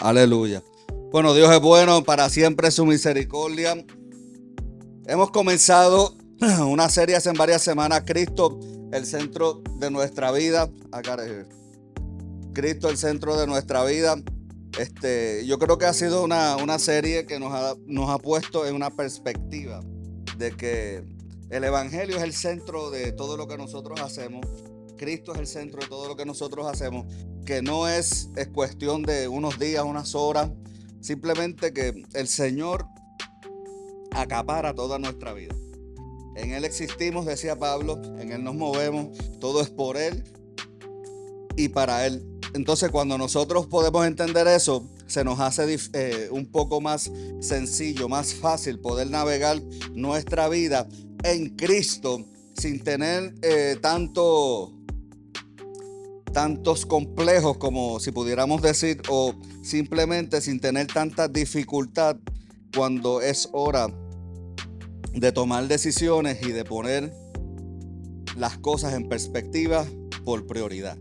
Aleluya. Bueno, Dios es bueno, para siempre su misericordia. Hemos comenzado una serie hace varias semanas, Cristo, el centro de nuestra vida. Cristo, el centro de nuestra vida. Yo creo que ha sido una serie que nos ha puesto en una perspectiva de que el Evangelio es el centro de todo lo que nosotros hacemos. Cristo es el centro de todo lo que nosotros hacemos, que no es cuestión de unos días, unas horas, simplemente que el Señor acapara toda nuestra vida. En Él existimos, decía Pablo, en Él nos movemos, todo es por Él y para Él. Entonces, cuando nosotros podemos entender eso, se nos hace un poco más sencillo, más fácil poder navegar nuestra vida en Cristo sin tener tantos complejos, como si pudiéramos decir, o simplemente sin tener tanta dificultad cuando es hora de tomar decisiones y de poner las cosas en perspectiva por prioridad.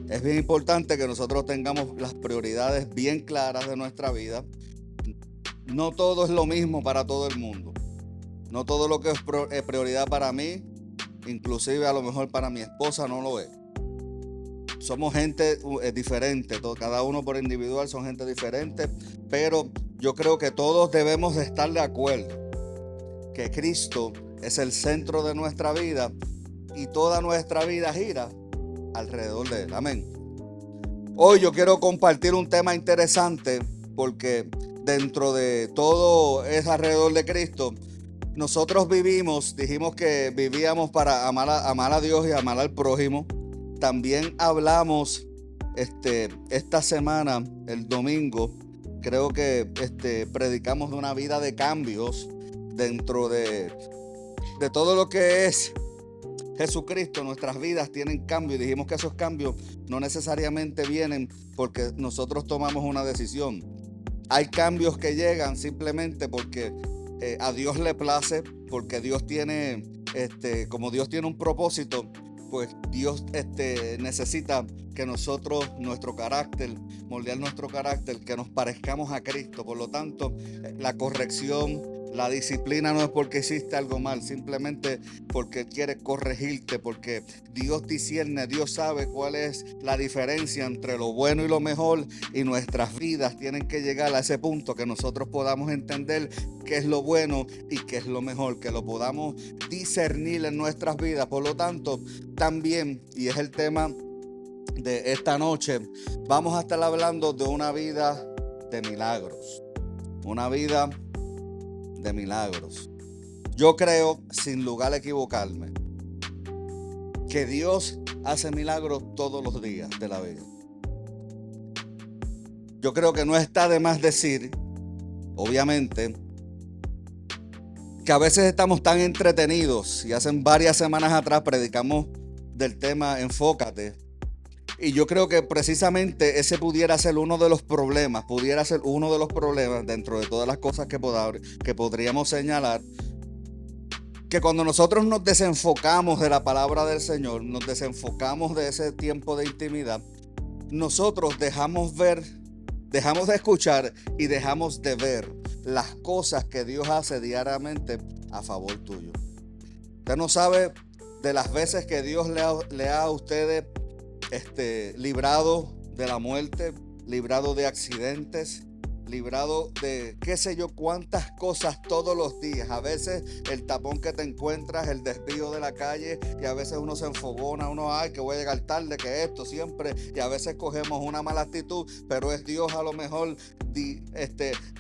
Es bien importante que nosotros tengamos las prioridades bien claras de nuestra vida. No todo es lo mismo para todo el mundo. No todo lo que es prioridad para mí, inclusive a lo mejor para mi esposa, no lo es. Somos gente diferente, cada uno por individual son gente diferente, pero yo creo que todos debemos de estar de acuerdo que Cristo es el centro de nuestra vida y toda nuestra vida gira alrededor de Él. Amén. Hoy yo quiero compartir un tema interesante porque dentro de todo es alrededor de Cristo. Nosotros dijimos que vivíamos para amar a Dios y amar al prójimo. También hablamos esta semana, el domingo, creo que predicamos de una vida de cambios dentro de todo lo que es Jesucristo. Nuestras vidas tienen cambios y dijimos que esos cambios no necesariamente vienen porque nosotros tomamos una decisión. Hay cambios que llegan simplemente porque a Dios le place, porque Dios tiene, como Dios tiene un propósito, pues Dios necesita que nosotros, moldear nuestro carácter, que nos parezcamos a Cristo. Por lo tanto, la corrección, la disciplina no es porque hiciste algo mal, simplemente porque quiere corregirte, porque Dios discierne, Dios sabe cuál es la diferencia entre lo bueno y lo mejor, y nuestras vidas tienen que llegar a ese punto que nosotros podamos entender qué es lo bueno y qué es lo mejor, que lo podamos discernir en nuestras vidas. Por lo tanto, también, y es el tema de esta noche, vamos a estar hablando de una vida de milagros, una vida de milagros. Yo creo, sin lugar a equivocarme, que Dios hace milagros todos los días de la vida. Yo creo que no está de más decir, obviamente, que a veces estamos tan entretenidos, y hace varias semanas atrás predicamos del tema Enfócate, y yo creo que precisamente ese pudiera ser uno de los problemas dentro de todas las cosas que podríamos señalar, que cuando nosotros nos desenfocamos de la palabra del Señor, nos desenfocamos de ese tiempo de intimidad, nosotros dejamos de escuchar y dejamos de ver las cosas que Dios hace diariamente a favor tuyo. Usted no sabe de las veces que Dios le ha a ustedes librado de la muerte, librado de accidentes, librado de qué sé yo cuántas cosas todos los días. A veces el tapón que te encuentras, el desvío de la calle, y a veces uno se enfogona, ay, que voy a llegar tarde, que esto siempre, y a veces cogemos una mala actitud, pero es Dios a lo mejor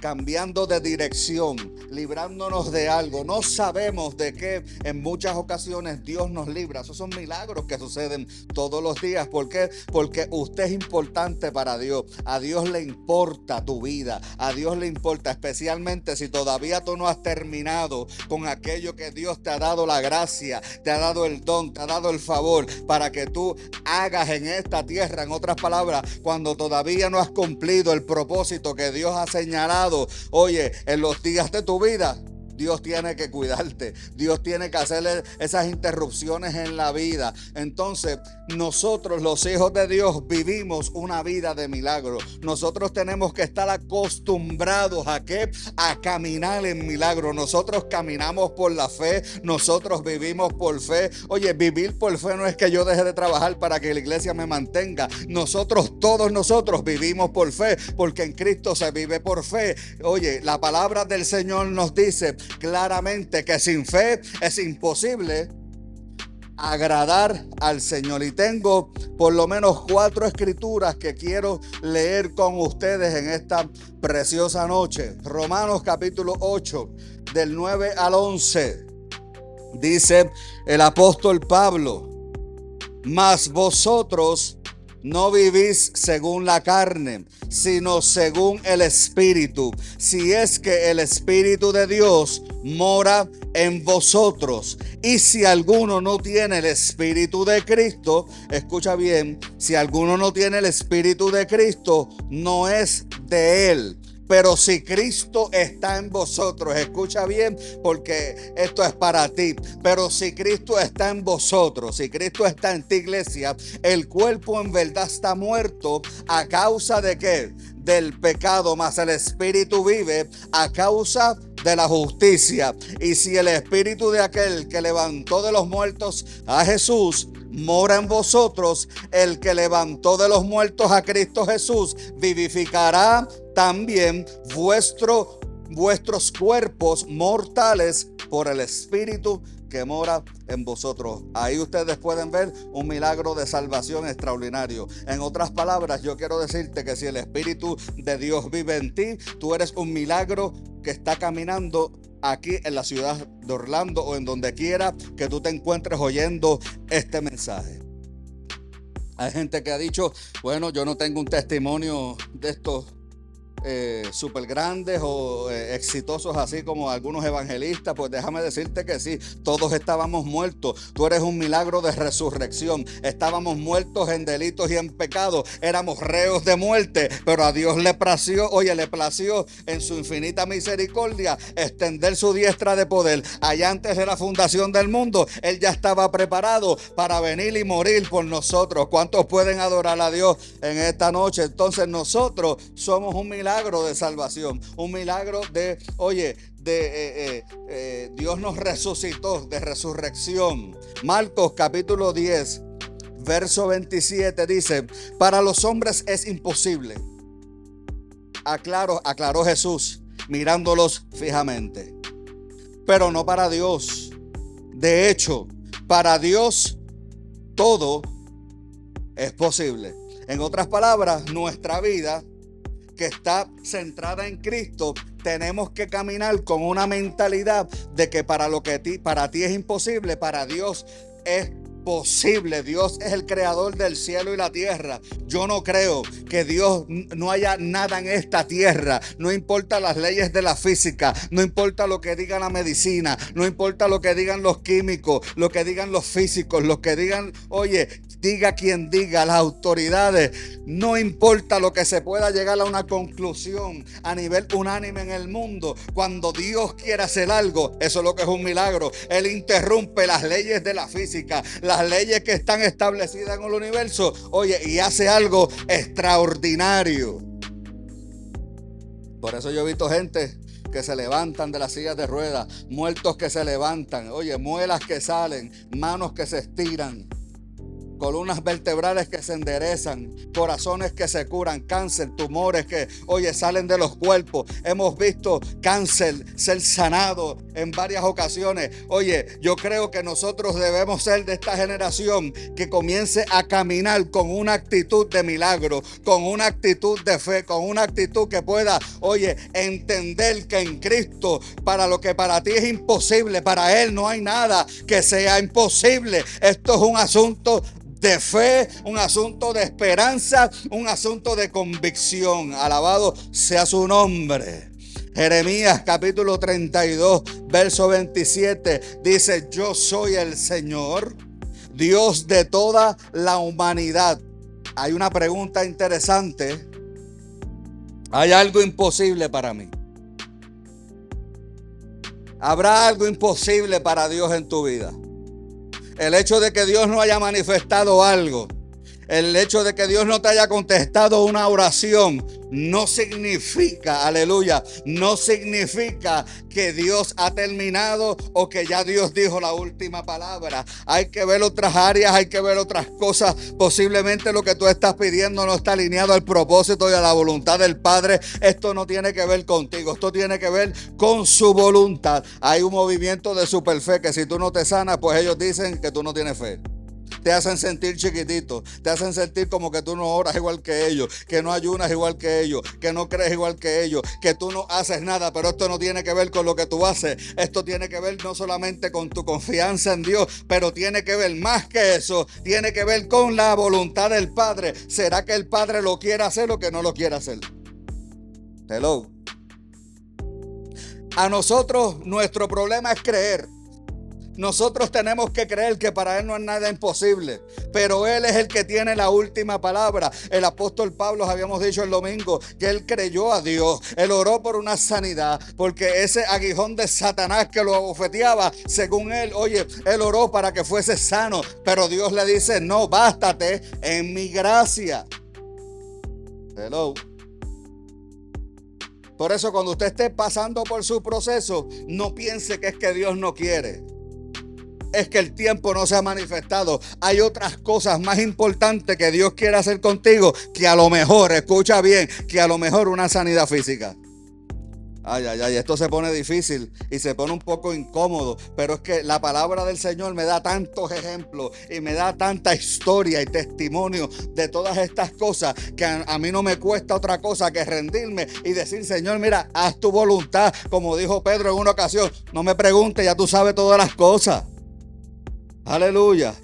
cambiando de dirección, librándonos de algo. No sabemos de qué en muchas ocasiones Dios nos libra. Esos son milagros que suceden todos los días. ¿Por qué? Porque usted es importante para Dios. A Dios le importa tu vida. A Dios le importa, especialmente si todavía tú no has terminado con aquello que Dios te ha dado la gracia, te ha dado el don, te ha dado el favor para que tú hagas en esta tierra. En otras palabras, cuando todavía no has cumplido el propósito que Dios ha señalado, oye, en los días de tu vida, Dios tiene que cuidarte. Dios tiene que hacerle esas interrupciones en la vida. Entonces, nosotros, los hijos de Dios, vivimos una vida de milagro. Nosotros tenemos que estar acostumbrados ¿a qué? A caminar en milagro. Nosotros caminamos por la fe. Nosotros vivimos por fe. Oye, vivir por fe no es que yo deje de trabajar para que la iglesia me mantenga. Todos nosotros vivimos por fe, porque en Cristo se vive por fe. Oye, la palabra del Señor nos dice claramente que sin fe es imposible agradar al Señor. Y tengo por lo menos 4 escrituras que quiero leer con ustedes en esta preciosa noche. Romanos capítulo 8, del 9 al 11. Dice el apóstol Pablo: mas vosotros no vivís según la carne, sino según el Espíritu, si es que el Espíritu de Dios mora en vosotros. Y si alguno no tiene el Espíritu de Cristo, escucha bien, si alguno no tiene el Espíritu de Cristo, no es de él. Pero si Cristo está en vosotros, escucha bien, porque esto es para ti. Pero si Cristo está en vosotros, si Cristo está en tu iglesia, el cuerpo en verdad está muerto a causa de ¿qué? Del pecado, mas el Espíritu vive a causa de la justicia. Y si el Espíritu de aquel que levantó de los muertos a Jesús mora en vosotros, el que levantó de los muertos a Cristo Jesús vivificará también vuestros cuerpos mortales por el Espíritu que mora en vosotros. Ahí ustedes pueden ver un milagro de salvación extraordinario. En otras palabras, yo quiero decirte que si el Espíritu de Dios vive en ti, tú eres un milagro que está caminando aquí en la ciudad de Orlando o en donde quiera que tú te encuentres oyendo este mensaje. Hay gente que ha dicho, bueno, yo no tengo un testimonio de estos súper grandes o exitosos así como algunos evangelistas. Pues déjame decirte que sí, todos estábamos muertos. Tú eres un milagro de resurrección. Estábamos muertos en delitos y en pecados, éramos reos de muerte, pero a Dios le plació en su infinita misericordia extender su diestra de poder. Allá antes de la fundación del mundo, Él ya estaba preparado para venir y morir por nosotros. ¿Cuántos pueden adorar a Dios en esta noche? Entonces nosotros somos un milagro de salvación, un milagro de, Dios nos resucitó, de resurrección. Marcos capítulo 10, verso 27 dice: para los hombres es imposible. Aclaró Jesús mirándolos fijamente, pero no para Dios. De hecho, para Dios todo es posible. En otras palabras, nuestra vida que está centrada en Cristo, tenemos que caminar con una mentalidad de que para ti es imposible, para Dios es posible. Dios es el creador del cielo y la tierra. Yo no creo que Dios no haya nada en esta tierra. No importa las leyes de la física, no importa lo que diga la medicina, no importa lo que digan los químicos, lo que digan los físicos, lo que digan, diga quien diga, las autoridades, no importa lo que se pueda llegar a una conclusión a nivel unánime en el mundo. Cuando Dios quiere hacer algo, eso es lo que es un milagro. Él interrumpe las leyes de la física, las leyes que están establecidas en el universo, y hace algo extraordinario. Por eso yo he visto gente que se levantan de las sillas de ruedas, muertos que se levantan, muelas que salen, manos que se estiran, columnas vertebrales que se enderezan, corazones que se curan, cáncer, tumores que, salen de los cuerpos. Hemos visto cáncer ser sanado en varias ocasiones. Yo creo que nosotros debemos ser de esta generación que comience a caminar con una actitud de milagro, con una actitud de fe, con una actitud que pueda, entender que en Cristo, para lo que para ti es imposible, para Él no hay nada que sea imposible. Esto es un asunto de fe, un asunto de esperanza, un asunto de convicción. Alabado sea su nombre. Jeremías capítulo 32, verso 27 dice: yo soy el Señor, Dios de toda la humanidad. Hay una pregunta interesante. ¿Hay algo imposible para mí? ¿Habrá algo imposible para Dios en tu vida? El hecho de que Dios no haya manifestado algo, el hecho de que Dios no te haya contestado una oración, no significa, aleluya, no significa que Dios ha terminado o que ya Dios dijo la última palabra. Hay que ver otras áreas, hay que ver otras cosas. Posiblemente lo que tú estás pidiendo no está alineado al propósito y a la voluntad del Padre. Esto no tiene que ver contigo, esto tiene que ver con su voluntad. Hay un movimiento de superfe que si tú no te sanas, pues ellos dicen que tú no tienes fe. Te hacen sentir chiquitito, te hacen sentir como que tú no oras igual que ellos, que no ayunas igual que ellos, que no crees igual que ellos, que tú no haces nada. Pero esto no tiene que ver con lo que tú haces. Esto tiene que ver no solamente con tu confianza en Dios, pero tiene que ver más que eso. Tiene que ver con la voluntad del Padre. ¿Será que el Padre lo quiere hacer o que no lo quiere hacer? Hello. A nosotros nuestro problema es creer. Nosotros tenemos que creer que para Él no es nada imposible, pero Él es el que tiene la última palabra. El apóstol Pablo, habíamos dicho el domingo, que él creyó a Dios. Él oró por una sanidad, porque ese aguijón de Satanás que lo abofeteaba, según él, él oró para que fuese sano, pero Dios le dice, no, bástate en mi gracia. Hello. Por eso cuando usted esté pasando por su proceso, no piense que es que Dios no quiere. Es que el tiempo no se ha manifestado. Hay otras cosas más importantes que Dios quiere hacer contigo, que a lo mejor, escucha bien, que a lo mejor una sanidad física. Ay, esto se pone difícil y se pone un poco incómodo, pero es que la palabra del Señor me da tantos ejemplos y me da tanta historia y testimonio de todas estas cosas que a mí no me cuesta otra cosa que rendirme y decir, Señor, mira, haz tu voluntad, como dijo Pedro en una ocasión, no me preguntes, ya tú sabes todas las cosas. Aleluya.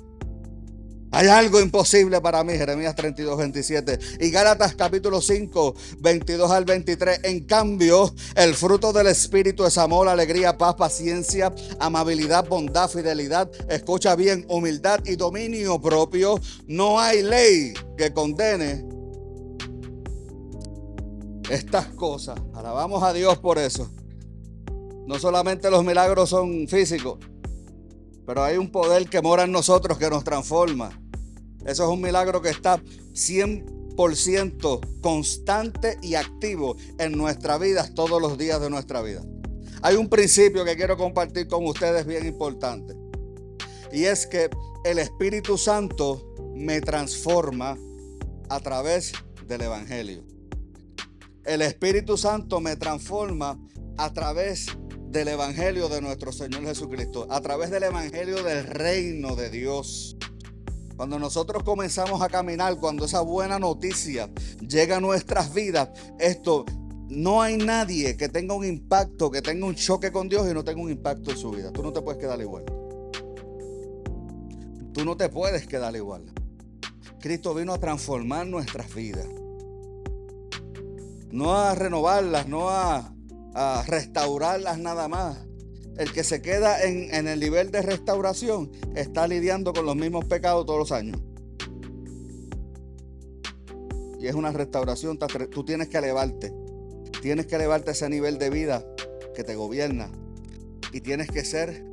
Hay algo imposible para mí, Jeremías 32, 27. Y Gálatas capítulo 5, 22 al 23. En cambio, el fruto del Espíritu es amor, alegría, paz, paciencia, amabilidad, bondad, fidelidad. Escucha bien, humildad y dominio propio. No hay ley que condene estas cosas. Alabamos a Dios por eso. No solamente los milagros son físicos, pero hay un poder que mora en nosotros que nos transforma. Eso es un milagro que está 100% constante y activo en nuestras vidas todos los días de nuestra vida. Hay un principio que quiero compartir con ustedes bien importante. Y es que el Espíritu Santo me transforma a través del Evangelio. El Espíritu Santo me transforma a través del Evangelio de nuestro Señor Jesucristo, a través del Evangelio del reino de Dios. Cuando nosotros comenzamos a caminar, cuando esa buena noticia llega a nuestras vidas, no hay nadie que tenga un impacto, que tenga un choque con Dios y no tenga un impacto en su vida. Tú no te puedes quedar igual. Tú no te puedes quedar igual. Cristo vino a transformar nuestras vidas, no a renovarlas, no a restaurarlas nada más. El que se queda en el nivel de restauración está lidiando con los mismos pecados todos los años. Y es una restauración. Tú tienes que elevarte. Tienes que elevarte a ese nivel de vida que te gobierna. Y tienes que ser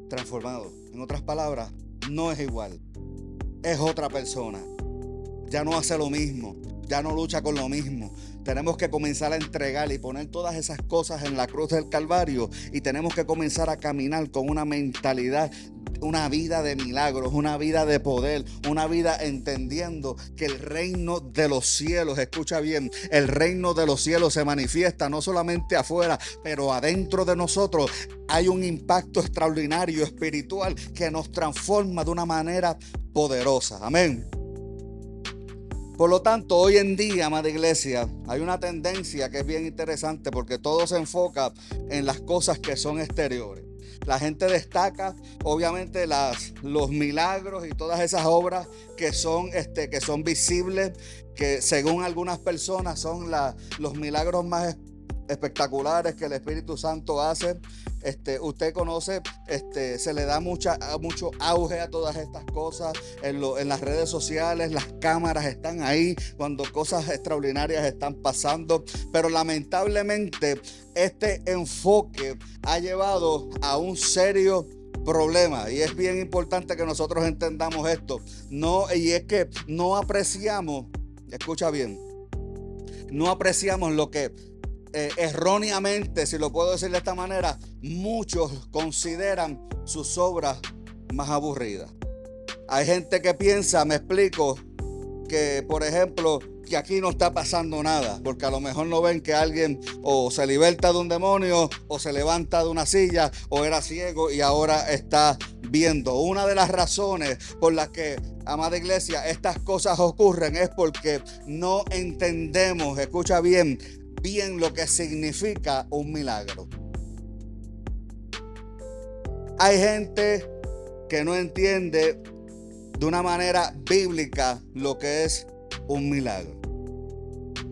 transformado. En otras palabras, no es igual. Es otra persona. Ya no hace lo mismo. Ya no lucha con lo mismo. Tenemos que comenzar a entregar y poner todas esas cosas en la cruz del Calvario. Y tenemos que comenzar a caminar con una mentalidad, una vida de milagros, una vida de poder, una vida entendiendo que el reino de los cielos, escucha bien, el reino de los cielos se manifiesta no solamente afuera, pero adentro de nosotros. Hay un impacto extraordinario espiritual que nos transforma de una manera poderosa. Amén. Por lo tanto, hoy en día, amada iglesia, hay una tendencia que es bien interesante porque todo se enfoca en las cosas que son exteriores. La gente destaca, obviamente, los milagros y todas esas obras que son visibles, que según algunas personas son los milagros más espectaculares que el Espíritu Santo hace. Usted conoce, se le da mucho auge a todas estas cosas en las redes sociales. Las cámaras están ahí cuando cosas extraordinarias están pasando, pero lamentablemente este enfoque ha llevado a un serio problema, y es bien importante que nosotros entendamos esto. Y es que no apreciamos, escucha bien, no apreciamos lo que erróneamente, si lo puedo decir de esta manera, muchos consideran sus obras más aburridas. Hay gente que piensa, me explico, que por ejemplo, que aquí no está pasando nada, porque a lo mejor no ven que alguien o se liberta de un demonio, o se levanta de una silla, o era ciego y ahora está viendo. Una de las razones por las que, amada iglesia, estas cosas ocurren es porque no entendemos, escucha bien lo que significa un milagro. Hay gente que no entiende de una manera bíblica lo que es un milagro.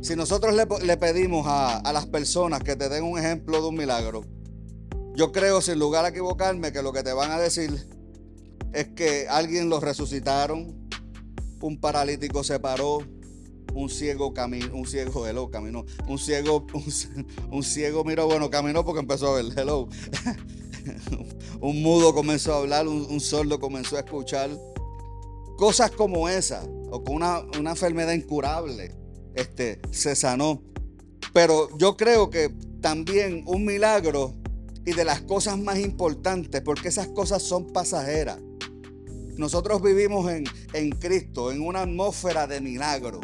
Si nosotros le pedimos a las personas que te den un ejemplo de un milagro, yo creo, sin lugar a equivocarme, que lo que te van a decir es que alguien lo resucitaron, un paralítico se paró, un ciego caminó, un ciego miró, bueno, caminó porque empezó a ver, un mudo comenzó a hablar, un sordo comenzó a escuchar. Cosas como esa, o con una enfermedad incurable, se sanó. Pero yo creo que también un milagro, y de las cosas más importantes, porque esas cosas son pasajeras. Nosotros vivimos en Cristo, en una atmósfera de milagro,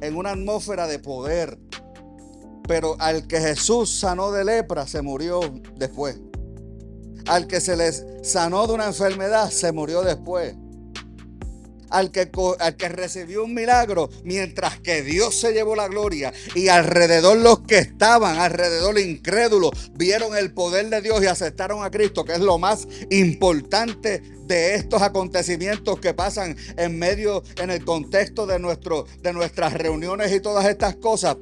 en una atmósfera de poder. Pero al que Jesús sanó de lepra, se murió después. Al que se les sanó de una enfermedad, se murió después. Al que recibió un milagro, mientras que Dios se llevó la gloria, y alrededor los que estaban alrededor incrédulos vieron el poder de Dios y aceptaron a Cristo, que es lo más importante de estos acontecimientos que pasan en el contexto de nuestras reuniones y todas estas cosas.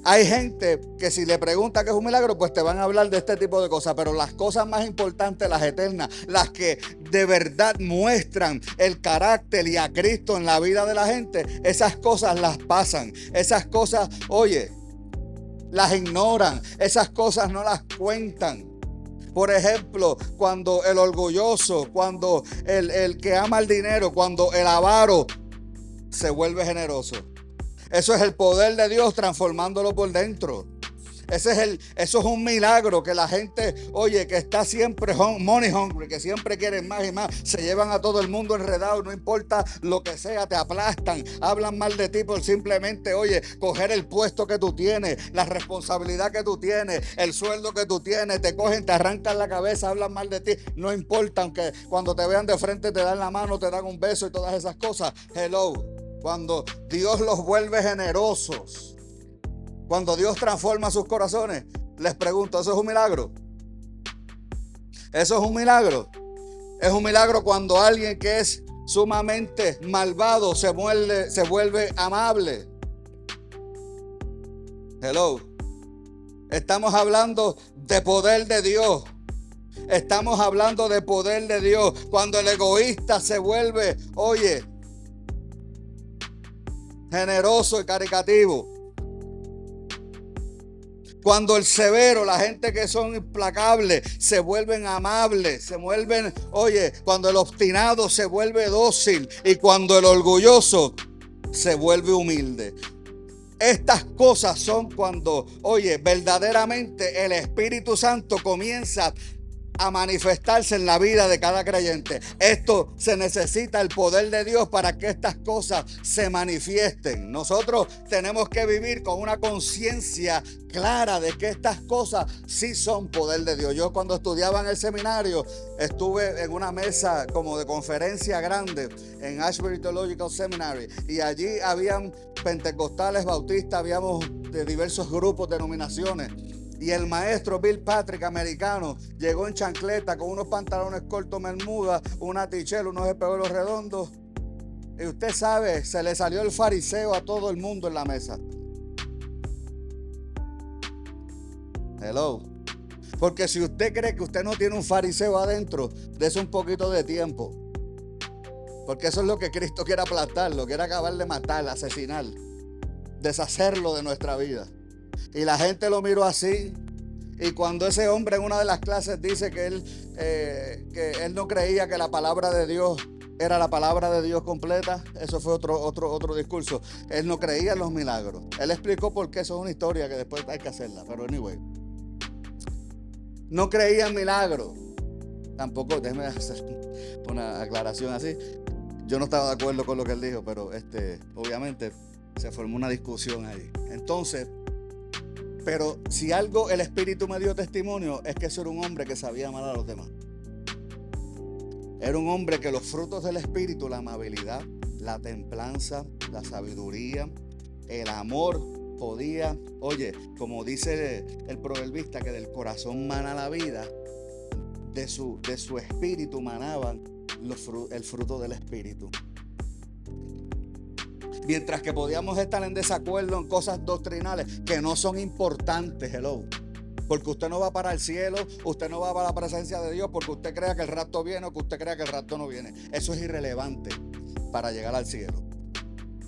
Hay gente que si le pregunta qué es un milagro, pues te van a hablar de este tipo de cosas, pero las cosas más importantes, las eternas, las que de verdad muestran el carácter y a Cristo en la vida de la gente, esas cosas las pasan, esas cosas, oye, las ignoran, esas cosas no las cuentan. Por ejemplo, cuando el orgulloso, cuando el que ama el dinero, cuando el avaro se vuelve generoso. Eso es el poder de Dios transformándolo por dentro. Eso es un milagro, que la gente, oye, que está siempre money hungry, que siempre quieren más y más, se llevan a todo el mundo enredado, no importa lo que sea, te aplastan, hablan mal de ti por simplemente, oye, coger el puesto que tú tienes, la responsabilidad que tú tienes, el sueldo que tú tienes, te cogen, te arrancan la cabeza, hablan mal de ti, no importa, aunque cuando te vean de frente te dan la mano, te dan un beso y todas esas cosas. Cuando Dios los vuelve generosos, cuando Dios transforma sus corazones, les pregunto, ¿eso es un milagro? ¿Eso es un milagro? Es un milagro cuando alguien que es sumamente malvado se vuelve amable. Estamos hablando de poder de Dios. Estamos hablando de poder de Dios. Cuando el egoísta se vuelve, oye, generoso y caritativo. Cuando el severo, la gente que son implacables, se vuelven amables, se vuelven, oye, cuando el obstinado se vuelve dócil, y cuando el orgulloso se vuelve humilde. Estas cosas son cuando, oye, verdaderamente el Espíritu Santo comienza a manifestarse en la vida de cada creyente. Esto se necesita el poder de Dios para que estas cosas se manifiesten. Nosotros tenemos que vivir con una conciencia clara de que estas cosas sí son poder de Dios. Yo cuando estudiaba en el seminario estuve en una mesa como de conferencia grande en Ashbury Theological Seminary, y allí habían pentecostales, bautistas, habíamos de diversos grupos, denominaciones. Y el maestro Bill Patrick, americano, llegó en chancleta con unos pantalones cortos bermuda, una tichela, unos espejuelos redondos. Y usted sabe, se le salió el fariseo a todo el mundo en la mesa. Porque si usted cree que usted no tiene un fariseo adentro, dése un poquito de tiempo. Porque eso es lo que Cristo quiere aplastar, lo quiere acabar de matar, asesinar, deshacerlo de nuestra vida. Y la gente lo miró así. Y cuando ese hombre en una de las clases dice que él no creía que la palabra de Dios era la palabra de Dios completa, eso fue otro discurso. Él no creía en los milagros. Él explicó por qué, eso es una historia que después hay que hacerla, pero anyway. No creía en milagros. Tampoco, déjeme hacer una aclaración así. Yo no estaba de acuerdo con lo que él dijo, pero obviamente se formó una discusión ahí. Entonces, pero si algo el Espíritu me dio testimonio, es que ese era un hombre que sabía amar a los demás. Era un hombre que los frutos del Espíritu, la amabilidad, la templanza, la sabiduría, el amor, podía, oye, como dice el proverbista, que del corazón mana la vida, de su espíritu manaban el fruto del Espíritu. Mientras que podíamos estar en desacuerdo en cosas doctrinales que no son importantes, hello. Porque usted no va para el cielo, usted no va para la presencia de Dios porque usted crea que el rapto viene o que usted crea que el rapto no viene. Eso es irrelevante para llegar al cielo.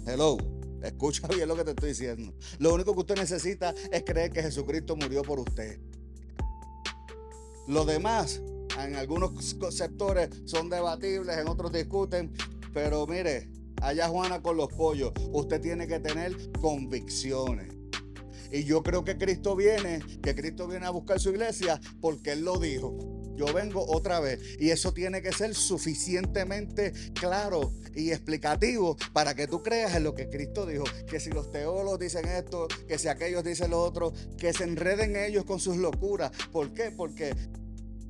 Hello, escucha bien lo que te estoy diciendo. Lo único que usted necesita es creer que Jesucristo murió por usted. Lo demás, en algunos sectores son debatibles, en otros discuten, pero mire, allá Juana con los pollos, usted tiene que tener convicciones. Y yo creo que Cristo viene a buscar su iglesia porque Él lo dijo. Yo vengo otra vez. Y eso tiene que ser suficientemente claro y explicativo para que tú creas en lo que Cristo dijo. Que si los teólogos dicen esto, que si aquellos dicen lo otro, que se enreden ellos con sus locuras. ¿Por qué? Porque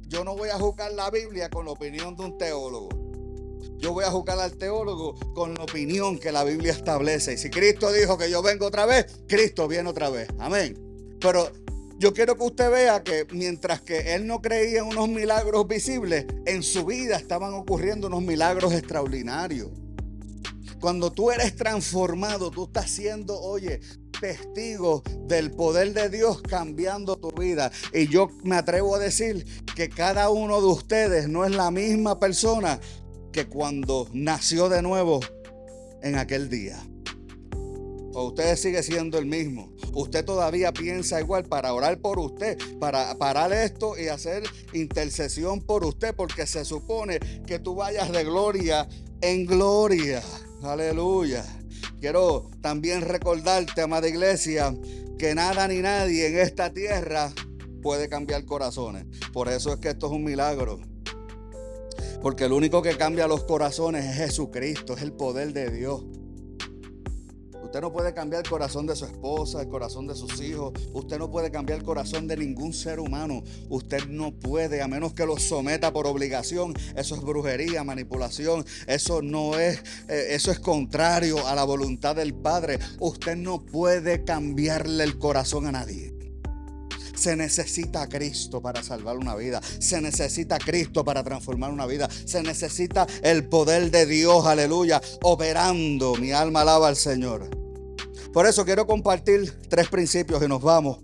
yo no voy a juzgar la Biblia con la opinión de un teólogo. Yo voy a juzgar al teólogo con la opinión que la Biblia establece. Y si Cristo dijo que yo vengo otra vez, Cristo viene otra vez. Amén. Pero yo quiero que usted vea que mientras que él no creía en unos milagros visibles, en su vida estaban ocurriendo unos milagros extraordinarios. Cuando tú eres transformado, tú estás siendo, oye, testigo del poder de Dios cambiando tu vida. Y yo me atrevo a decir que cada uno de ustedes no es la misma persona que cuando nació de nuevo en aquel día. O usted sigue siendo el mismo. Usted todavía piensa igual para orar por usted, para parar esto y hacer intercesión por usted, porque se supone que tú vayas de gloria en gloria. Aleluya. Quiero también recordarte, amada iglesia, que nada ni nadie en esta tierra puede cambiar corazones. Por eso es que esto es un milagro. Porque el único que cambia los corazones es Jesucristo, es el poder de Dios. Usted no puede cambiar el corazón de su esposa, el corazón de sus hijos. Usted no puede cambiar el corazón de ningún ser humano. Usted no puede, a menos que lo someta por obligación. Eso es brujería, manipulación. Eso es contrario a la voluntad del Padre. Usted no puede cambiarle el corazón a nadie. Se necesita a Cristo para salvar una vida. Se necesita a Cristo para transformar una vida. Se necesita el poder de Dios, aleluya, operando. Mi alma alaba al Señor. Por eso quiero compartir 3 principios y nos vamos.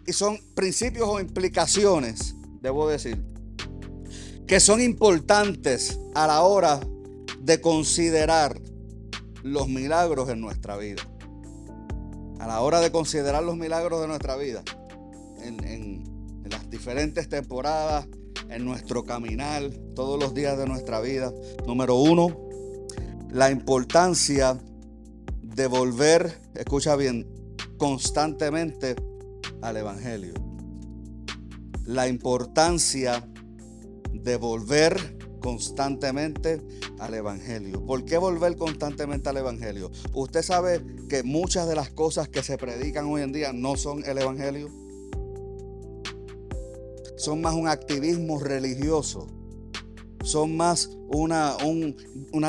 Y son principios o implicaciones, debo decir, que son importantes a la hora de considerar los milagros en nuestra vida. A la hora de considerar los milagros de nuestra vida. En las diferentes temporadas, en nuestro caminar, todos los días de nuestra vida. Número 1, la importancia de volver, escucha bien, constantemente al Evangelio. La importancia de volver constantemente al Evangelio. ¿Por qué volver constantemente al Evangelio? Usted sabe que muchas de las cosas que se predican hoy en día no son el Evangelio. Son más un activismo religioso. Son más una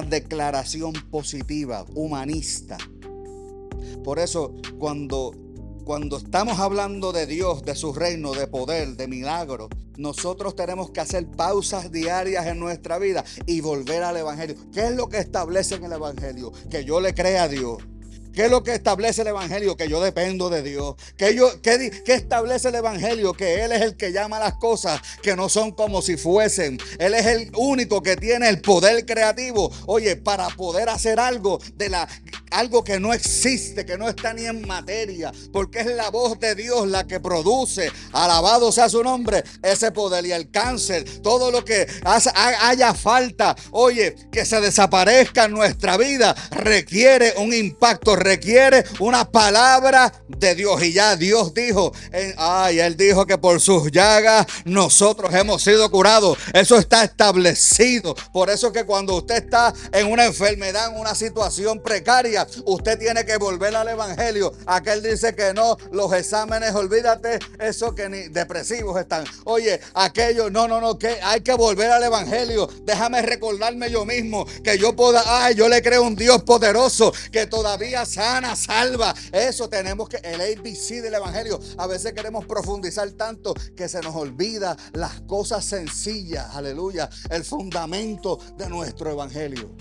declaración positiva, humanista. Por eso, cuando estamos hablando de Dios, de su reino, de poder, de milagros, nosotros tenemos que hacer pausas diarias en nuestra vida y volver al Evangelio. ¿Qué es lo que establece en el Evangelio? Que yo le crea a Dios, ¿Qué es lo que establece el evangelio? Que yo dependo de Dios. ¿Qué establece el evangelio? Que Él es el que llama las cosas que no son como si fuesen. Él es el único que tiene el poder creativo, oye, para poder hacer algo algo que no existe, que no está ni en materia, porque es la voz de Dios la que produce, alabado sea su nombre, ese poder. Y el cáncer, todo lo que haya falta, oye, que se desaparezca en nuestra vida, requiere un impacto, requiere una palabra de Dios. Y ya Dios dijo, Él dijo que por sus llagas nosotros hemos sido curados. Eso está establecido. Por eso que cuando usted está en una enfermedad, en una situación precaria, usted tiene que volver al evangelio. Aquel dice que no, los exámenes, olvídate, eso que ni depresivos están. Oye, aquello, no, que hay que volver al evangelio. Déjame recordarme yo mismo que yo yo le creo a un Dios poderoso que todavía sana, salva. Eso tenemos que, el ABC del evangelio. A veces queremos profundizar tanto que se nos olvida las cosas sencillas, aleluya, el fundamento de nuestro evangelio.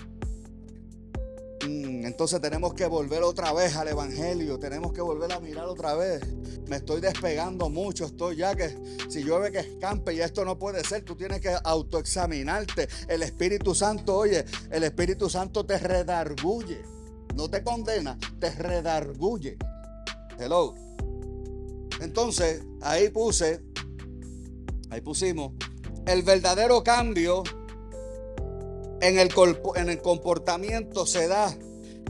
Entonces tenemos que volver otra vez al evangelio, tenemos que volver a mirar otra vez. Me estoy despegando mucho, estoy ya que si llueve que escampe y esto no puede ser. Tú tienes que autoexaminarte. El Espíritu Santo, oye, el Espíritu Santo te redarguye, no te condena, te redarguye. Hello. Entonces ahí pusimos el verdadero cambio en el comportamiento se da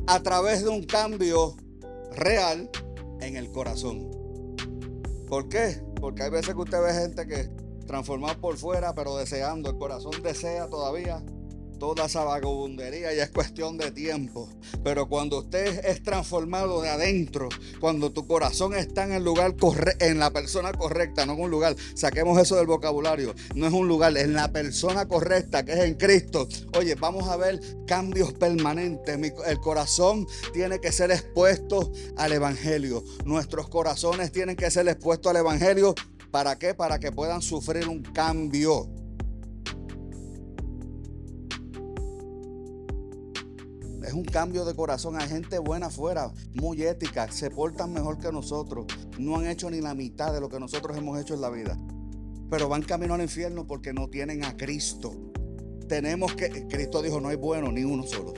a través de un cambio real en el corazón. ¿Por qué? Porque hay veces que usted ve gente que transformada por fuera, pero deseando, el corazón desea todavía toda esa vagabundería y es cuestión de tiempo. Pero cuando usted es transformado de adentro, cuando tu corazón está en el lugar correcto, en la persona correcta, no en un lugar, saquemos eso del vocabulario, no es un lugar, es la persona correcta que es en Cristo. Oye, vamos a ver cambios permanentes. El corazón tiene que ser expuesto al evangelio. Nuestros corazones tienen que ser expuestos al evangelio. ¿Para qué? Para que puedan sufrir un cambio. Es un cambio de corazón. Hay gente buena afuera, muy ética, se portan mejor que nosotros. No han hecho ni la mitad de lo que nosotros hemos hecho en la vida. Pero van camino al infierno porque no tienen a Cristo. Cristo dijo, no hay bueno ni uno solo,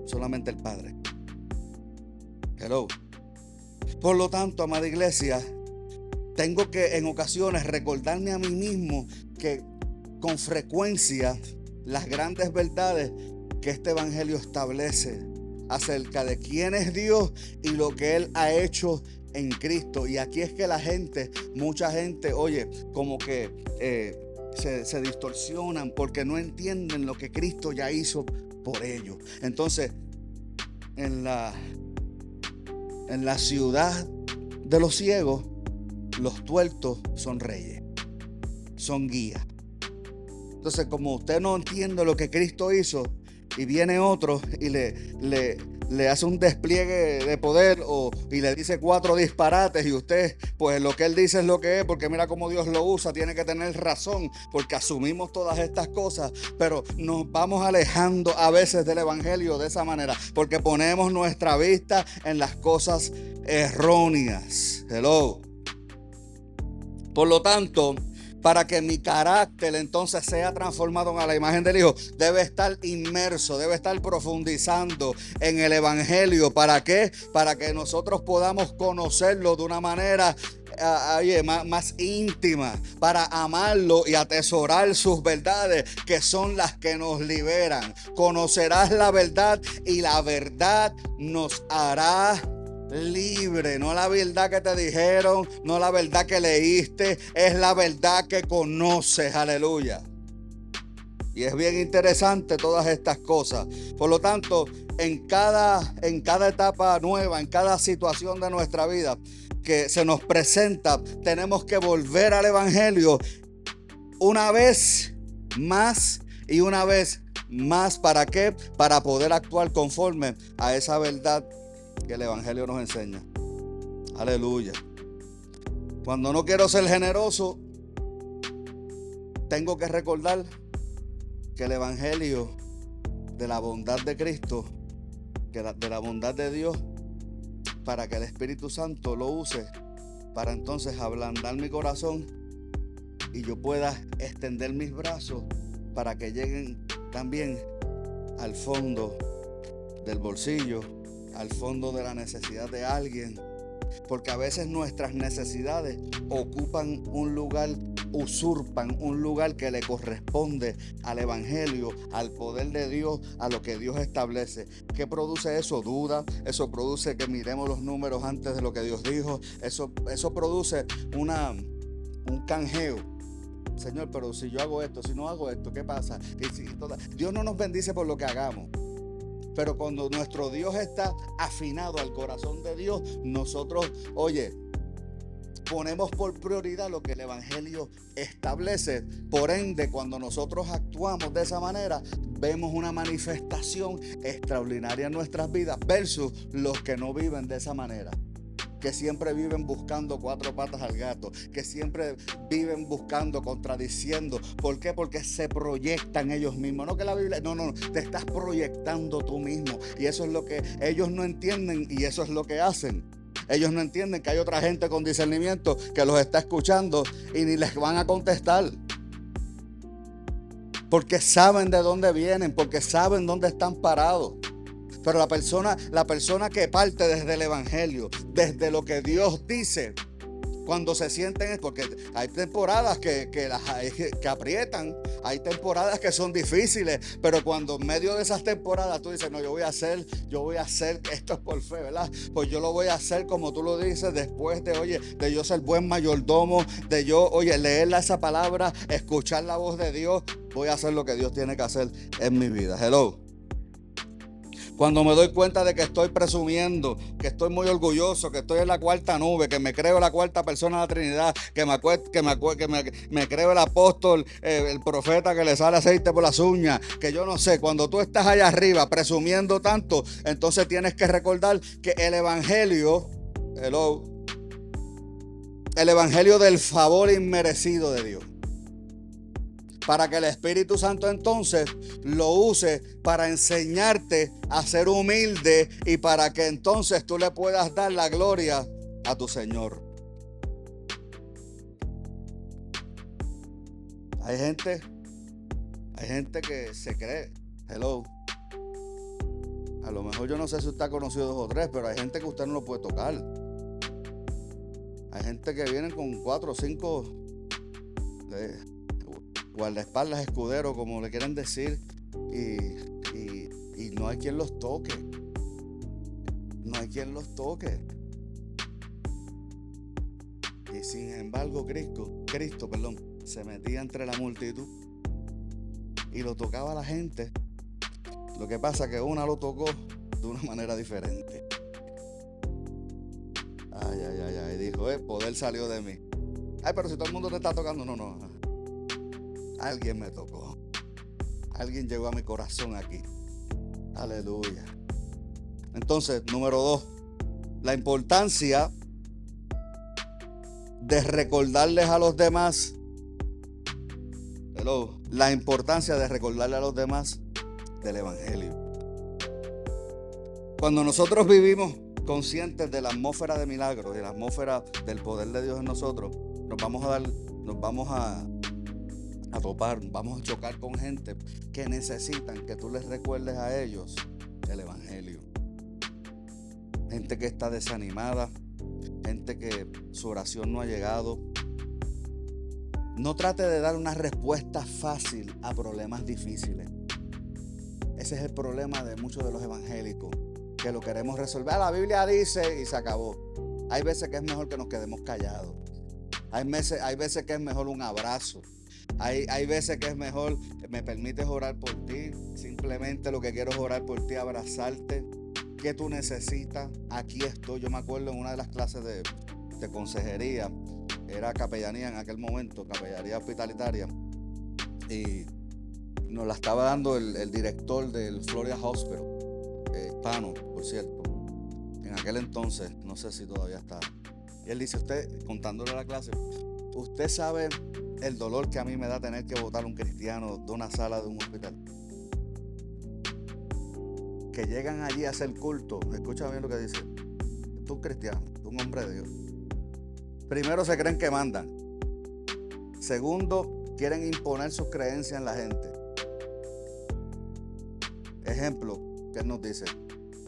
solamente el Padre. Hello. Por lo tanto, amada iglesia, tengo que en ocasiones recordarme a mí mismo que con frecuencia las grandes verdades que este evangelio establece acerca de quién es Dios y lo que Él ha hecho en Cristo. Y aquí es que mucha gente, oye, como que se distorsionan porque no entienden lo que Cristo ya hizo por ellos. Entonces, en la ciudad de los ciegos, los tuertos son reyes, son guías. Entonces, como usted no entiende lo que Cristo hizo, y viene otro y le hace un despliegue de poder y le dice 4 disparates y usted, pues lo que él dice es lo que es, porque mira cómo Dios lo usa, tiene que tener razón, porque asumimos todas estas cosas, pero nos vamos alejando a veces del evangelio de esa manera, porque ponemos nuestra vista en las cosas erróneas. Hello. Por lo tanto, para que mi carácter entonces sea transformado a la imagen del Hijo, debe estar inmerso, debe estar profundizando en el evangelio. ¿Para qué? Para que nosotros podamos conocerlo de una manera más íntima, para amarlo y atesorar sus verdades, que son las que nos liberan. Conocerás la verdad y la verdad nos hará libre. No la verdad que te dijeron, no la verdad que leíste, es la verdad que conoces. Aleluya. Y es bien interesante todas estas cosas. Por lo tanto, en cada etapa nueva, en cada situación de nuestra vida que se nos presenta, tenemos que volver al evangelio una vez más y una vez más. ¿Para qué? Para poder actuar conforme a esa verdad que el evangelio nos enseña. Aleluya. Cuando no quiero ser generoso, tengo que recordar que el evangelio de la bondad de Cristo, de la bondad de Dios, para que el Espíritu Santo lo use para entonces ablandar mi corazón y yo pueda extender mis brazos para que lleguen también al fondo del bolsillo, al fondo de la necesidad de alguien. Porque a veces nuestras necesidades ocupan un lugar, usurpan un lugar que le corresponde al Evangelio, al poder de Dios, a lo que Dios establece. ¿Qué produce eso? Duda. Eso produce que miremos los números antes de lo que Dios dijo. Eso produce un canjeo. Señor, pero si yo hago esto, si no hago esto, ¿qué pasa? Dios no nos bendice por lo que hagamos. Pero cuando nuestro Dios está afinado al corazón de Dios, nosotros, ponemos por prioridad lo que el Evangelio establece. Por ende, cuando nosotros actuamos de esa manera, vemos una manifestación extraordinaria en nuestras vidas versus los que no viven de esa manera. Que siempre viven buscando cuatro patas al gato, que siempre viven buscando, contradiciendo. ¿Por qué? Porque se proyectan ellos mismos. No que la Biblia, no, te estás proyectando tú mismo. Y eso es lo que ellos no entienden y eso es lo que hacen. Ellos no entienden que hay otra gente con discernimiento que los está escuchando y ni les van a contestar. Porque saben de dónde vienen, porque saben dónde están parados. Pero la persona que parte desde el Evangelio, desde lo que Dios dice, cuando se sienten, porque hay temporadas que aprietan, hay temporadas que son difíciles, pero cuando en medio de esas temporadas tú dices, no, yo voy a hacer, esto es por fe, ¿verdad? Pues yo lo voy a hacer como tú lo dices, después de yo ser buen mayordomo, de yo, leer esa palabra, escuchar la voz de Dios, voy a hacer lo que Dios tiene que hacer en mi vida. Hello. Cuando me doy cuenta de que estoy presumiendo, que estoy muy orgulloso, que estoy en la cuarta nube, que me creo la cuarta persona de la Trinidad, que me creo el apóstol, el profeta que le sale aceite por las uñas, que yo no sé, cuando tú estás allá arriba presumiendo tanto, entonces tienes que recordar que el Evangelio del favor inmerecido de Dios. Para que el Espíritu Santo entonces lo use para enseñarte a ser humilde y para que entonces tú le puedas dar la gloria a tu Señor. Hay gente que se cree, a lo mejor yo no sé si usted ha conocido 2 o 3, pero hay gente que usted no lo puede tocar. Hay gente que vienen con 4 o 5 guardaespaldas, escuderos, como le quieran decir, y no hay quien los toque. No hay quien los toque. Y sin embargo, Cristo, se metía entre la multitud y lo tocaba a la gente. Lo que pasa es que una lo tocó de una manera diferente. Ay, dijo, poder salió de mí. Ay, pero si todo el mundo te está tocando, no. Alguien me tocó. Alguien llegó a mi corazón aquí. Aleluya. Entonces, número 2, la importancia de recordarles a los demás. La importancia de recordarle a los demás del Evangelio. Cuando nosotros vivimos conscientes de la atmósfera de milagros y la atmósfera del poder de Dios en nosotros, nos vamos a topar, vamos a chocar con gente que necesitan que tú les recuerdes a ellos el Evangelio. Gente que está desanimada, gente que su oración no ha llegado. No trate de dar una respuesta fácil a problemas difíciles. Ese es el problema de muchos de los evangélicos, que lo queremos resolver. La Biblia dice y se acabó. Hay veces que es mejor que nos quedemos callados. Hay veces que es mejor un abrazo. Hay veces que es mejor, me permites orar por ti, simplemente lo que quiero es orar por ti, abrazarte. ¿Qué tú necesitas? Aquí estoy. Yo me acuerdo en una de las clases de consejería, era capellanía en aquel momento, capellanía hospitalitaria, y nos la estaba dando el director del Florida Hospital, hispano, por cierto, en aquel entonces, no sé si todavía está. Y él dice, usted, contándole la clase, usted sabe el dolor que a mí me da tener que botar un cristiano de una sala de un hospital. Que llegan allí a hacer culto, escucha bien lo que dice, tú cristiano, tú un hombre de Dios. Primero, se creen que mandan. Segundo, quieren imponer sus creencias en la gente. Ejemplo, ¿qué nos dice?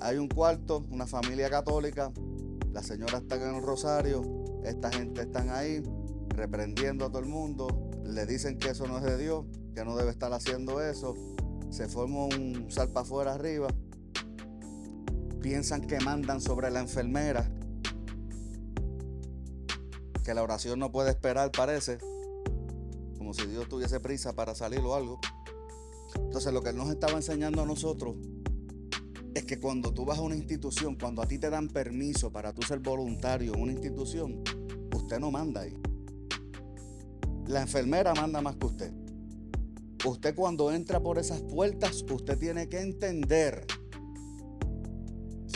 Hay un cuarto, una familia católica, la señora está en el rosario, esta gente están ahí reprendiendo a todo el mundo, le dicen que eso no es de Dios, que no debe estar haciendo eso, se forma un salpa afuera arriba, piensan que mandan sobre la enfermera, que la oración no puede esperar, parece, como si Dios tuviese prisa para salir o algo. Entonces, lo que Él nos estaba enseñando a nosotros es que cuando tú vas a una institución, cuando a ti te dan permiso para tú ser voluntario en una institución, usted no manda ahí. La enfermera manda más que usted. Usted, cuando entra por esas puertas, usted tiene que entender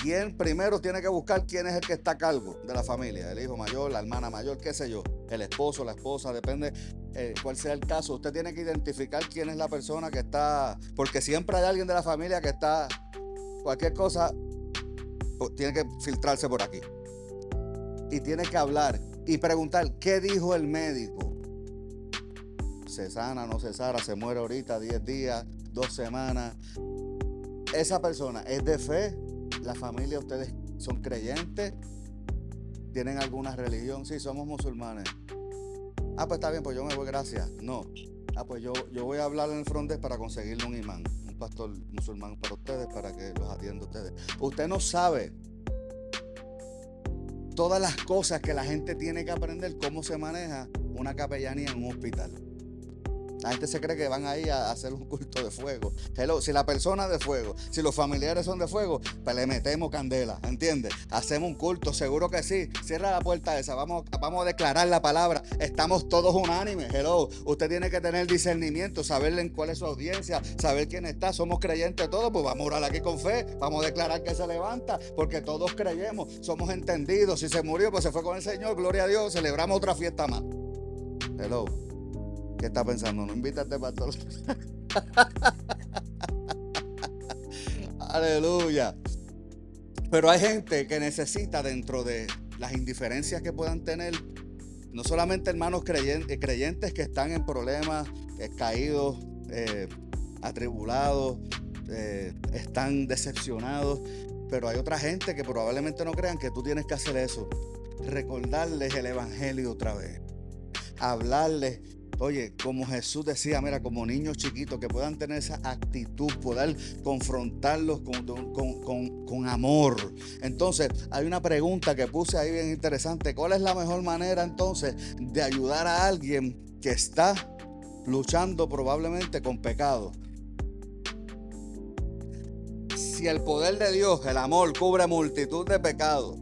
quién. Primero tiene que buscar quién es el que está a cargo de la familia, el hijo mayor, la hermana mayor, qué sé yo, el esposo, la esposa, depende cuál sea el caso. Usted tiene que identificar quién es la persona que está, porque siempre hay alguien de la familia que está, cualquier cosa, tiene que filtrarse por aquí. Y tiene que hablar y preguntar, ¿qué dijo el médico? ¿Se sana, no se sana, se muere ahorita, 10 días, 2 semanas? Esa persona es de fe. La familia, ustedes son creyentes, tienen alguna religión. Sí, somos musulmanes. Ah, pues está bien, pues yo me voy, gracias. No. Ah, pues yo voy a hablar en el front desk para conseguirle un imán, un pastor musulmán para ustedes, para que los atienda a ustedes. Usted no sabe todas las cosas que la gente tiene que aprender, cómo se maneja una capellanía en un hospital. La gente se cree que van ahí a hacer un culto de fuego. Hello, si la persona es de fuego, si los familiares son de fuego, pues le metemos candela, ¿entiendes? Hacemos un culto, seguro que sí. Cierra la puerta esa, vamos a declarar la palabra. Estamos todos unánimes. Hello, usted tiene que tener discernimiento, saber en cuál es su audiencia, saber quién está. Somos creyentes todos, pues vamos a orar aquí con fe, vamos a declarar que se levanta, porque todos creemos, somos entendidos. Si se murió, pues se fue con el Señor, gloria a Dios, celebramos otra fiesta más. Hello. ¿Qué está pensando? No invítate, pastor. Aleluya. Pero hay gente que necesita, dentro de las indiferencias que puedan tener, no solamente hermanos creyentes que están en problemas, caídos, atribulados, están decepcionados, pero hay otra gente que probablemente no crean que tú tienes que hacer eso. Recordarles el evangelio otra vez. Hablarles. Oye, como Jesús decía, mira, como niños chiquitos, que puedan tener esa actitud, poder confrontarlos con amor. Entonces, hay una pregunta que puse ahí bien interesante. ¿Cuál es la mejor manera entonces de ayudar a alguien que está luchando probablemente con pecado? Si el poder de Dios, el amor, cubre multitud de pecados,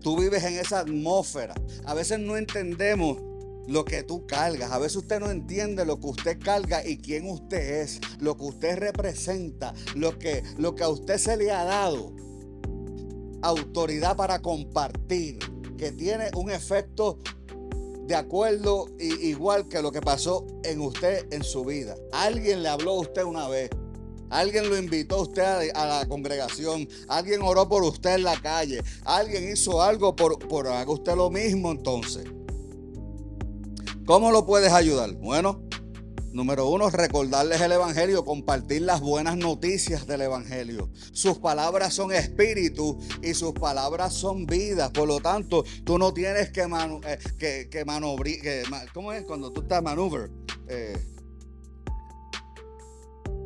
tú vives en esa atmósfera. A veces no entendemos lo que tú cargas. A veces usted no entiende lo que usted carga y quién usted es, lo que usted representa, lo que a usted se le ha dado. Autoridad para compartir, que tiene un efecto de acuerdo igual que lo que pasó en usted en su vida. Alguien le habló a usted una vez. Alguien lo invitó a usted a la congregación. Alguien oró por usted en la calle. Alguien hizo algo por haga usted lo mismo entonces. ¿Cómo lo puedes ayudar? Bueno, número 1, recordarles el evangelio, compartir las buenas noticias del evangelio. Sus palabras son espíritu y sus palabras son vida. Por lo tanto, tú no tienes que ¿cómo es? Cuando tú estás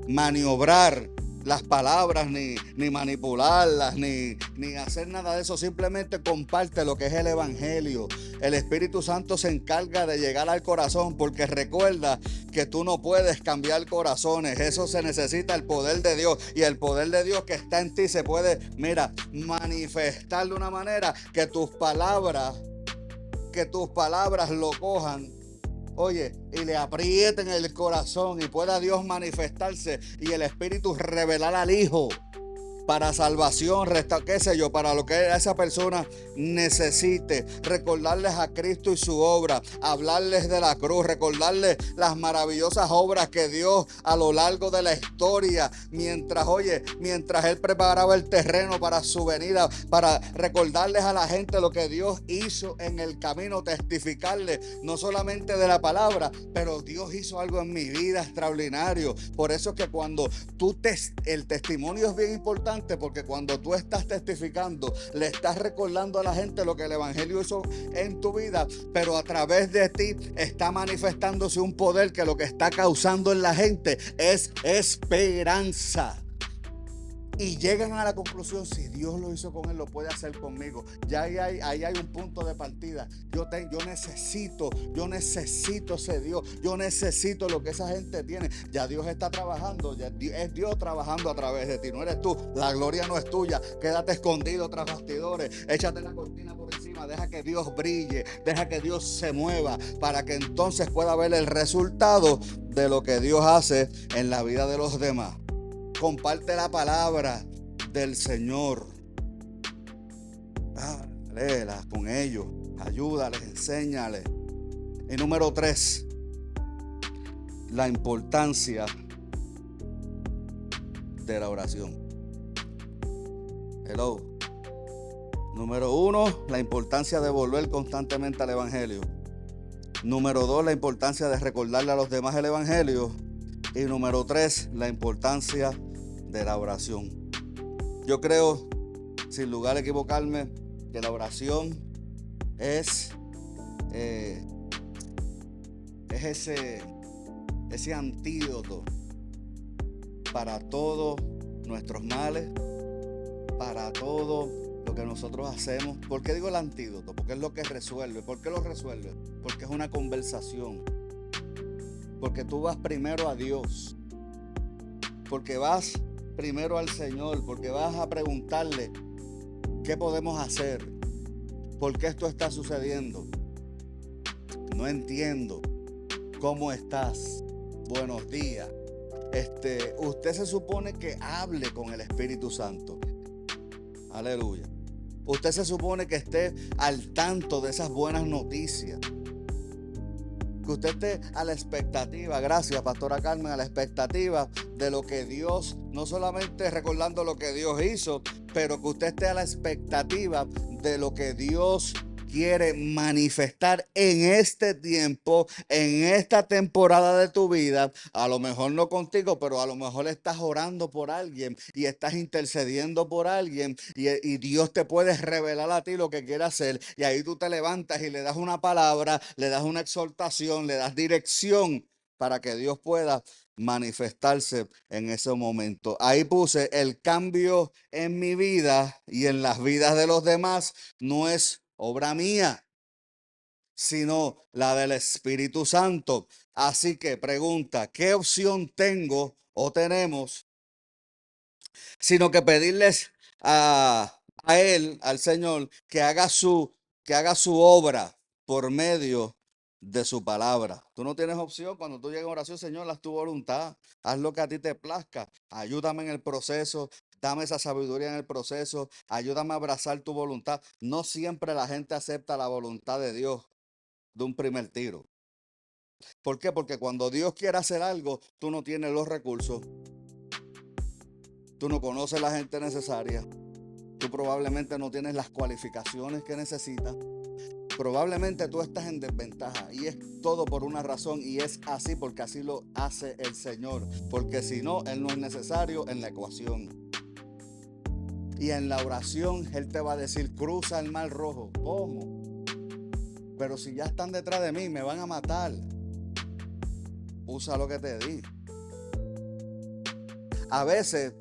maniobrar las palabras, ni manipularlas, ni hacer nada de eso. Simplemente comparte lo que es el evangelio. El Espíritu Santo se encarga de llegar al corazón, porque recuerda que tú no puedes cambiar corazones. Eso se necesita el poder de Dios, y el poder de Dios que está en ti se puede, manifestar de una manera que tus palabras lo cojan. Oye, y le aprieten el corazón y pueda Dios manifestarse y el Espíritu revelar al Hijo para salvación, qué sé yo, para lo que esa persona necesite. Recordarles a Cristo y su obra, hablarles de la cruz, recordarles las maravillosas obras que Dios a lo largo de la historia, mientras Él preparaba el terreno para su venida, para recordarles a la gente lo que Dios hizo en el camino, testificarles no solamente de la palabra, pero Dios hizo algo en mi vida extraordinario. Por eso es que cuando el testimonio es bien importante, porque cuando tú estás testificando, le estás recordando a la gente lo que el evangelio hizo en tu vida, pero a través de ti está manifestándose un poder que lo que está causando en la gente es esperanza. Y llegan a la conclusión, si Dios lo hizo con él, lo puede hacer conmigo. Ya ahí hay un punto de partida. Yo necesito ese Dios. Yo necesito lo que esa gente tiene. Ya Dios está trabajando. Es Dios trabajando a través de ti. No eres tú. La gloria no es tuya. Quédate escondido tras bastidores. Échate la cortina por encima. Deja que Dios brille. Deja que Dios se mueva. Para que entonces pueda ver el resultado de lo que Dios hace en la vida de los demás. Comparte la palabra del Señor. Léela con ellos. Ayúdales, enséñales. Y número 3, la importancia de la oración. Hello. Número 1, la importancia de volver constantemente al evangelio. Número 2, la importancia de recordarle a los demás el evangelio. Y número 3, la importancia de la oración. Yo creo, sin lugar a equivocarme, que la oración es ese antídoto para todos nuestros males, para todo lo que nosotros hacemos. ¿Por qué digo el antídoto? Porque es lo que resuelve. ¿Por qué lo resuelve? Porque es una conversación. Porque tú vas primero a Dios. Porque vas primero al Señor. Porque vas a preguntarle qué podemos hacer. ¿Por qué esto está sucediendo? No entiendo. ¿Cómo estás? Buenos días. Usted se supone que hable con el Espíritu Santo. Aleluya. Usted se supone que esté al tanto de esas buenas noticias. Que usted esté a la expectativa, gracias Pastora Carmen, a la expectativa de lo que Dios, no solamente recordando lo que Dios hizo, pero que usted esté a la expectativa de lo que Dios quiere manifestar en este tiempo, en esta temporada de tu vida. A lo mejor no contigo, pero a lo mejor estás orando por alguien y estás intercediendo por alguien y Dios te puede revelar a ti lo que quiere hacer, y ahí tú te levantas y le das una palabra, le das una exhortación, le das dirección para que Dios pueda manifestarse en ese momento. Ahí puse: el cambio en mi vida y en las vidas de los demás no es obra mía, sino la del Espíritu Santo. Así que pregunta, ¿qué opción tengo o tenemos? Sino que pedirles a Él, al Señor, que haga su obra por medio de su palabra. Tú no tienes opción. Cuando tú llegas a oración: Señor, haz tu voluntad, haz lo que a ti te plazca, ayúdame en el proceso, dame esa sabiduría en el proceso, ayúdame a abrazar tu voluntad. No siempre la gente acepta la voluntad de Dios de un primer tiro. ¿Por qué? Porque cuando Dios quiere hacer algo, tú no tienes los recursos, tú no conoces la gente necesaria, tú probablemente no tienes las cualificaciones que necesitas. Probablemente tú estás en desventaja, y es todo por una razón, y es así porque así lo hace el Señor, porque si no, Él no es necesario en la ecuación. Y en la oración Él te va a decir: cruza el mar rojo. ¿Cómo? Pero si ya están detrás de mí, me van a matar. Usa lo que te di. A veces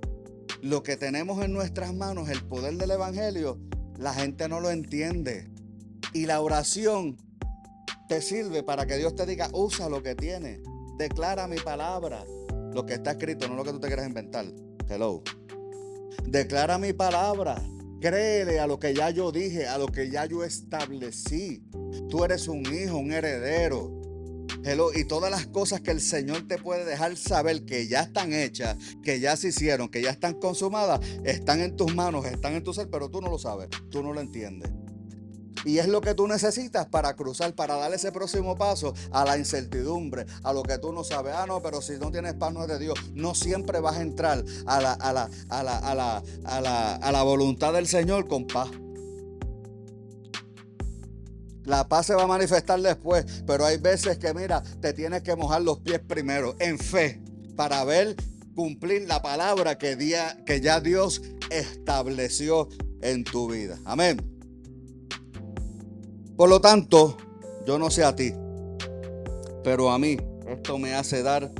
lo que tenemos en nuestras manos, el poder del evangelio, la gente no lo entiende. Y la oración te sirve para que Dios te diga: usa lo que tienes, declara mi palabra, lo que está escrito, no lo que tú te quieras inventar. Hello. Declara mi palabra, créele a lo que ya yo dije, a lo que ya yo establecí. Tú eres un hijo, un heredero. Hello, y todas las cosas que el Señor te puede dejar saber que ya están hechas, que ya se hicieron, que ya están consumadas, están en tus manos, están en tu ser, pero tú no lo sabes, tú no lo entiendes. Y es lo que tú necesitas para cruzar, para dar ese próximo paso a la incertidumbre, a lo que tú no sabes. Ah, no, pero si no tienes paz no es de Dios. No siempre vas a entrar a la voluntad del Señor con paz. La paz se va a manifestar después, pero hay veces que, mira, te tienes que mojar los pies primero, en fe, para ver cumplir la palabra que ya Dios estableció en tu vida. Amén. Por lo tanto, yo no sé a ti, pero a mí esto me hace dar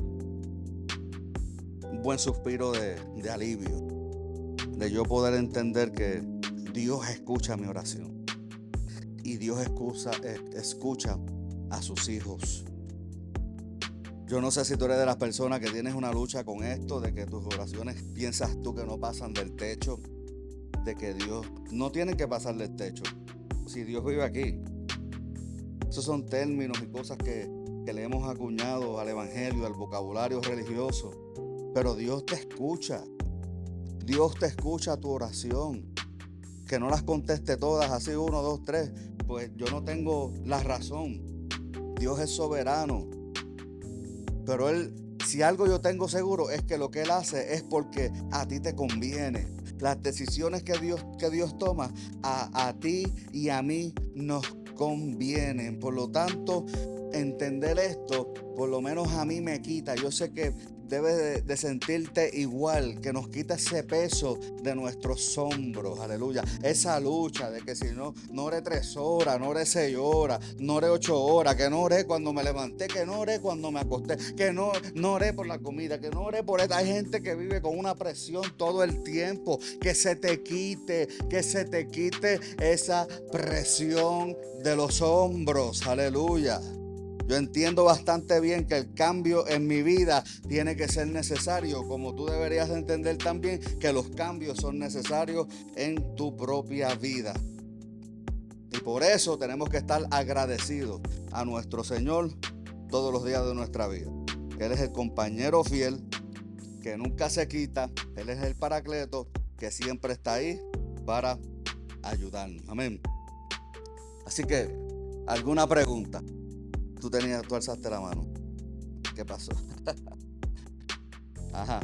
un buen suspiro de alivio, de yo poder entender que Dios escucha mi oración y Dios escucha a sus hijos. Yo no sé si tú eres de las personas que tienes una lucha con esto, de que tus oraciones piensas tú que no pasan del techo, de que Dios no tiene que pasar del techo. Si Dios vive aquí. Esos son términos y cosas que le hemos acuñado al evangelio, al vocabulario religioso. Pero Dios te escucha. Dios te escucha tu oración. Que no las conteste todas, así 1, 2, 3. Pues yo no tengo la razón. Dios es soberano. Pero si algo yo tengo seguro es que lo que Él hace es porque a ti te conviene. Las decisiones que Dios toma a ti y a mí nos convienen. Por lo tanto, entender esto, por lo menos a mí me quita. Yo sé que debes de sentirte igual, que nos quita ese peso de nuestros hombros, aleluya. Esa lucha de que si no oré 3 horas, no oré 6 horas, no oré 8 horas, que no oré cuando me levanté, que no oré cuando me acosté, que no oré por la comida, que no oré por esto. Hay gente que vive con una presión todo el tiempo. Que se te quite esa presión de los hombros, aleluya. Yo entiendo bastante bien que el cambio en mi vida tiene que ser necesario, como tú deberías entender también que los cambios son necesarios en tu propia vida. Y por eso tenemos que estar agradecidos a nuestro Señor todos los días de nuestra vida. Que Él es el compañero fiel, que nunca se quita. Él es el Paracleto, que siempre está ahí para ayudarnos. Amén. Así que, ¿alguna pregunta? Tú alzaste la mano. ¿Qué pasó? Ajá.